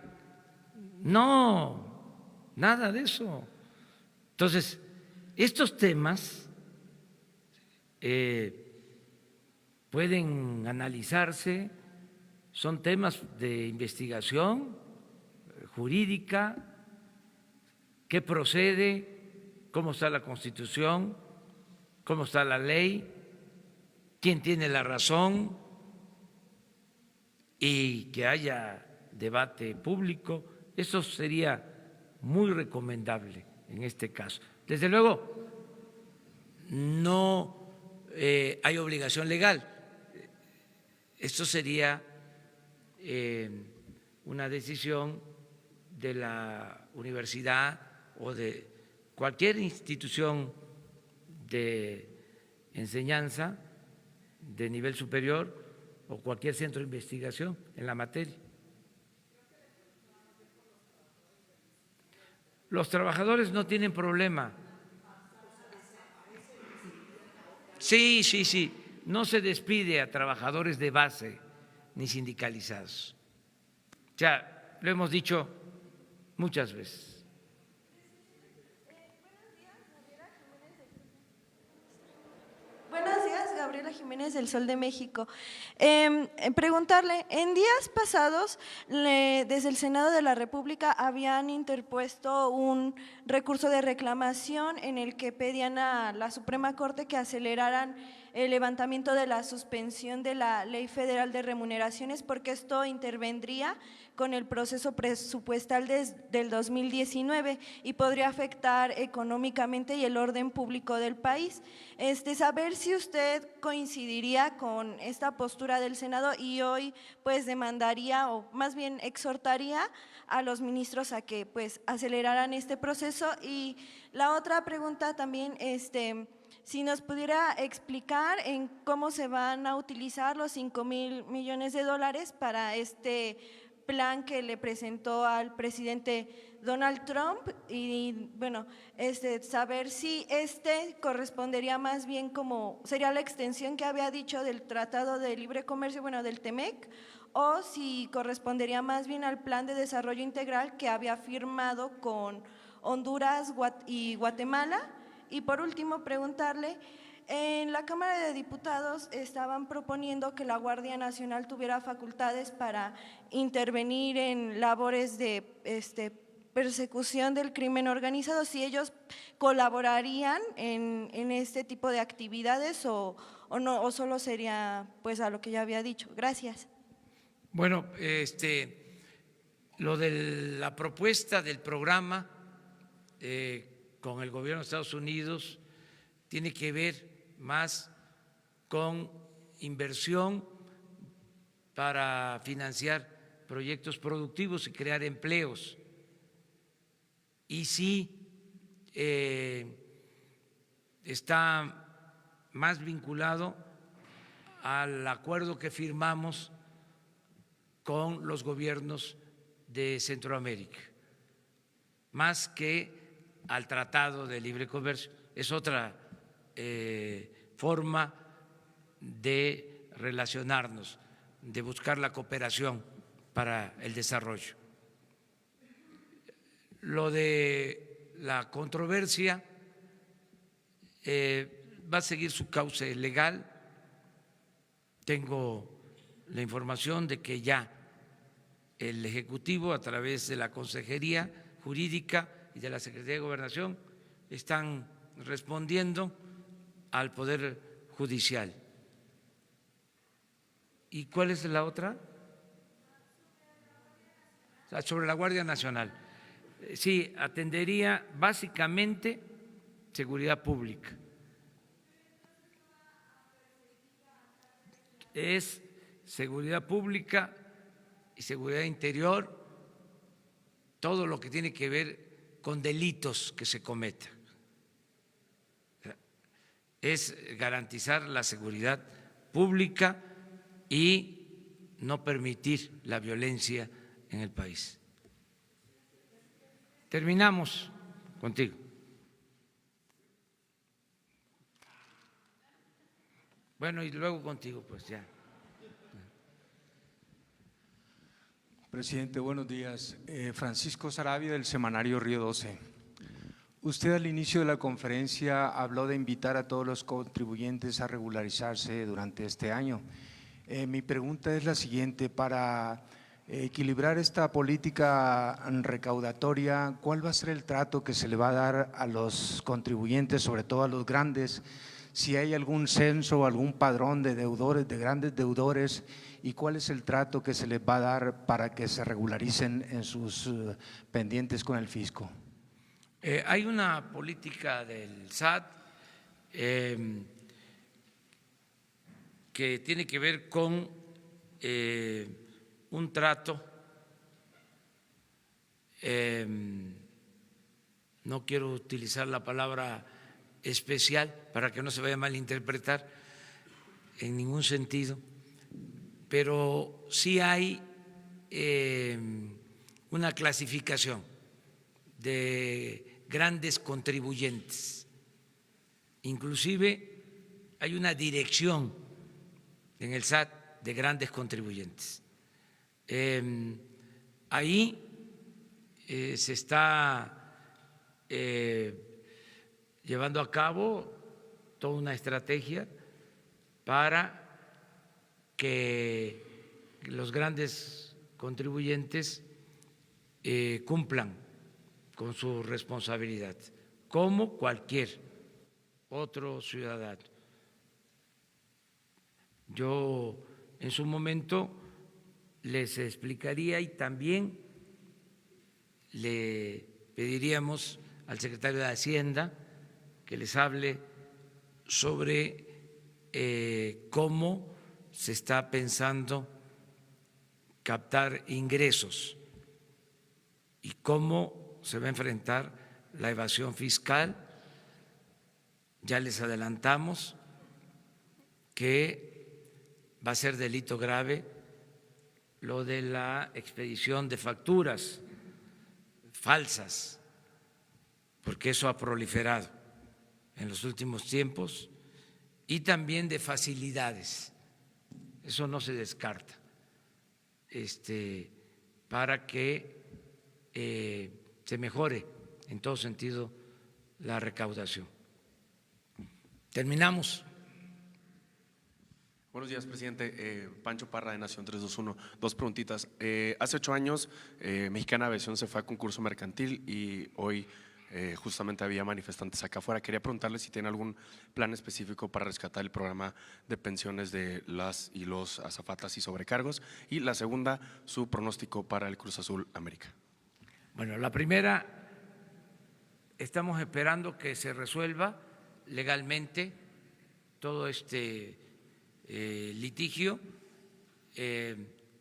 No, nada de eso. Entonces, estos temas pueden analizarse, son temas de investigación jurídica, qué procede, cómo está la Constitución, cómo está la ley, quién tiene la razón, y que haya debate público. Eso sería muy recomendable en este caso. Desde luego, no hay obligación legal. Esto sería una decisión de la universidad o de cualquier institución de enseñanza de nivel superior o cualquier centro de investigación en la materia. Los trabajadores no tienen problema. Sí, no se despide a trabajadores de base ni sindicalizados. Ya lo hemos dicho muchas veces. Buenos días, Gabriela Jiménez del Sol de México. Preguntarle, en días pasados, desde el Senado de la República habían interpuesto un recurso de reclamación en el que pedían a la Suprema Corte que aceleraran el levantamiento de la suspensión de la Ley Federal de Remuneraciones, porque esto intervendría con el proceso presupuestal del 2019 y podría afectar económicamente y el orden público del país. Saber si usted coincidiría con esta postura del Senado y hoy pues demandaría o más bien exhortaría a los ministros a que pues aceleraran este proceso. Y la otra pregunta también, si nos pudiera explicar en cómo se van a utilizar los $5,000 millones para este plan que le presentó al presidente Donald Trump y bueno, saber si correspondería más bien como sería la extensión que había dicho del Tratado de Libre Comercio, bueno, del TEMEC, o si correspondería más bien al Plan de Desarrollo Integral que había firmado con Honduras y Guatemala. Y por último, preguntarle, en la Cámara de Diputados estaban proponiendo que la Guardia Nacional tuviera facultades para intervenir en labores de persecución del crimen organizado, si ellos colaborarían en este tipo de actividades o no, o solo sería pues a lo que ya había dicho. Gracias. Bueno, lo de la propuesta del programa con el gobierno de Estados Unidos tiene que ver más con inversión para financiar proyectos productivos y crear empleos. Y sí está más vinculado al acuerdo que firmamos con los gobiernos de Centroamérica, más que al Tratado de Libre Comercio. Es otra forma de relacionarnos, de buscar la cooperación para el desarrollo. Lo de la controversia va a seguir su cauce legal. Tengo la información de que ya el Ejecutivo, a través de la Consejería Jurídica y de la Secretaría de Gobernación, están respondiendo al Poder Judicial. ¿Y cuál es la otra? Sobre la Guardia Nacional. Sí, atendería básicamente seguridad pública. Es seguridad pública y seguridad interior, todo lo que tiene que ver con delitos que se cometan. Es garantizar la seguridad pública y no permitir la violencia en el país. Terminamos contigo. Bueno, y luego contigo, pues ya. Presidente, buenos días. Francisco Sarabia, del semanario Río 12. Usted al inicio de la conferencia habló de invitar a todos los contribuyentes a regularizarse durante este año. Mi pregunta es la siguiente: para equilibrar esta política recaudatoria, ¿cuál va a ser el trato que se le va a dar a los contribuyentes, sobre todo a los grandes? Si hay algún censo o algún padrón de deudores, de grandes deudores, y cuál es el trato que se les va a dar para que se regularicen en sus pendientes con el fisco. Hay una política del SAT que tiene que ver con un trato, no quiero utilizar la palabra especial para que no se vaya a malinterpretar en ningún sentido, pero sí hay una clasificación de grandes contribuyentes, inclusive hay una dirección en el SAT de grandes contribuyentes. Ahí se está llevando a cabo toda una estrategia para que los grandes contribuyentes cumplan con su responsabilidad, como cualquier otro ciudadano. Yo en su momento les explicaría y también le pediríamos al secretario de Hacienda que les hable sobre cómo se está pensando captar ingresos y cómo se va a enfrentar la evasión fiscal. Ya les adelantamos que va a ser delito grave lo de la expedición de facturas falsas, porque eso ha proliferado en los últimos tiempos, y también de facilidades. Eso no se descarta, para que se mejore en todo sentido la recaudación. Terminamos. Buenos días, presidente. Pancho Parra, de Nación 321. Dos preguntitas. Hace 8 años, Mexicana Aviación se fue a concurso mercantil y hoy justamente había manifestantes acá afuera. Quería preguntarle si tiene algún plan específico para rescatar el programa de pensiones de las y los azafatas y sobrecargos. Y la segunda, su pronóstico para el Cruz Azul América. Bueno, la primera, estamos esperando que se resuelva legalmente todo este litigio,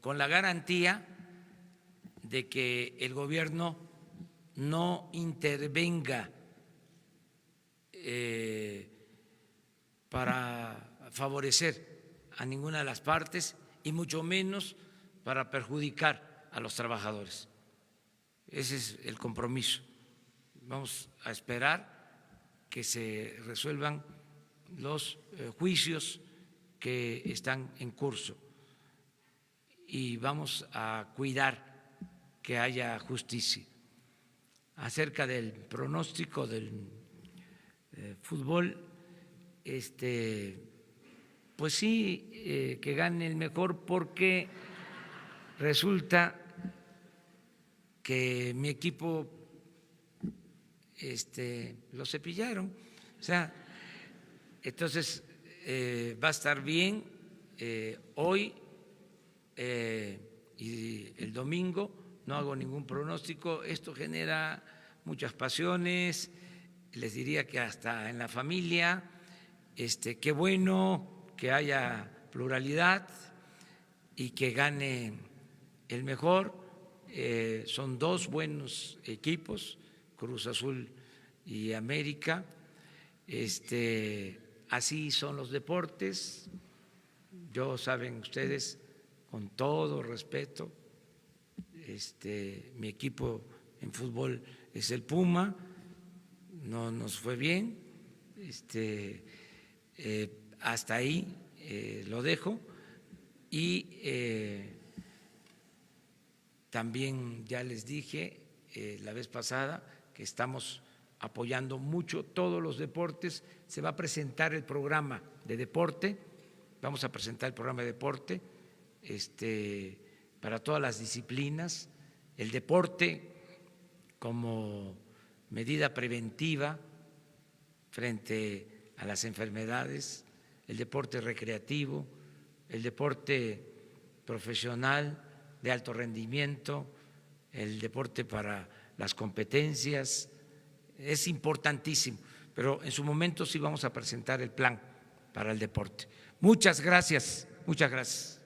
con la garantía de que el gobierno no intervenga para favorecer a ninguna de las partes y mucho menos para perjudicar a los trabajadores. Ese es el compromiso. Vamos a esperar que se resuelvan los juicios que están en curso y vamos a cuidar que haya justicia. Acerca del pronóstico del fútbol, pues sí, que gane el mejor, porque resulta que mi equipo lo cepillaron, o sea, entonces va a estar bien hoy y el domingo. No hago ningún pronóstico. Esto genera muchas pasiones, les diría que hasta en la familia. Qué bueno que haya pluralidad y que gane el mejor. Son dos buenos equipos, Cruz Azul y América. Así son los deportes. Yo, saben ustedes, con todo respeto, mi equipo en fútbol es el Puma, no nos fue bien, hasta ahí lo dejo. Y también ya les dije la vez pasada que estamos apoyando mucho todos los deportes. Se va a presentar el programa de deporte, vamos a presentar el programa de deporte para todas las disciplinas, el deporte como medida preventiva frente a las enfermedades, el deporte recreativo, el deporte profesional de alto rendimiento, el deporte para las competencias. Es importantísimo, pero en su momento sí vamos a presentar el plan para el deporte. Muchas gracias, muchas gracias.